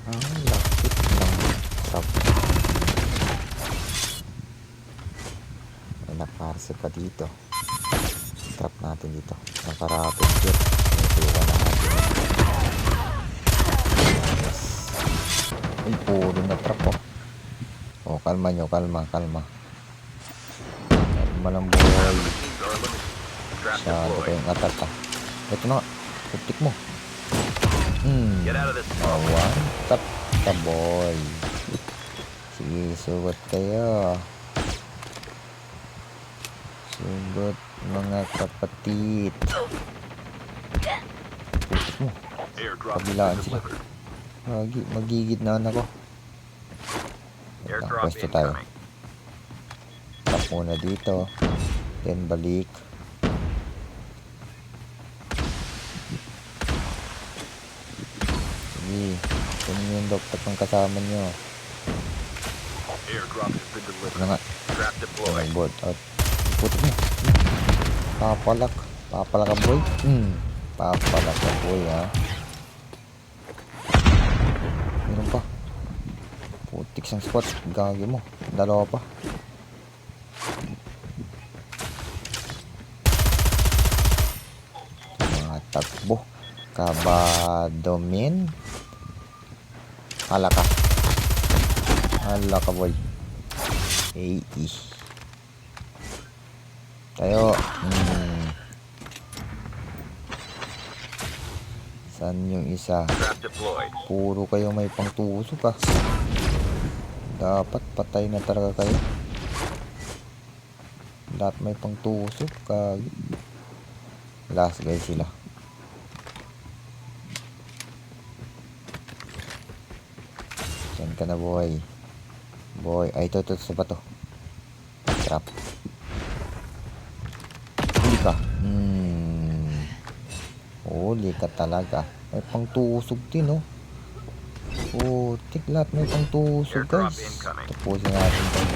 Lapit ng trap. May naparse pa dito. Trap natin dito. Nakarapid yun. Ituwan na natin. Yes. Ay, puro na trap oh. Oh, kalma nyo, kalma. Kalma lang boy. Masyado kayong atat ah. Ito na nga. Putik mo. One tap ka boy. Sige, sugot kayo. Sugot mga kapatid. Putik mo. Kabilaan sila. Magigid na ako. Pwesto tayo. Tap muna dito. Then balik. Sige. Kunin yung doktor ng kasama nyo. Ito na nga. Board out. Putik mo. Papalak. Papalak ka boy. Papalak ka boy ha. Meron pa. Putik sang spot. Gagi mo. Dalawa pa. Mga takbo. Kabadomin. Hala ka. Hala ka boy. Tayo. Saan yung isa? Puro kayo may pangtusok ah. Dapat patay na talaga kayo. Lahat may pangtusok. Last guys sila. Diyan ka na boy. Boy. Ay ito sa bato. Trap. Huli ka. Huli ka talaga. May pangtusok din oh. Putik lahat may pangtusok guys. Tapusin natin itong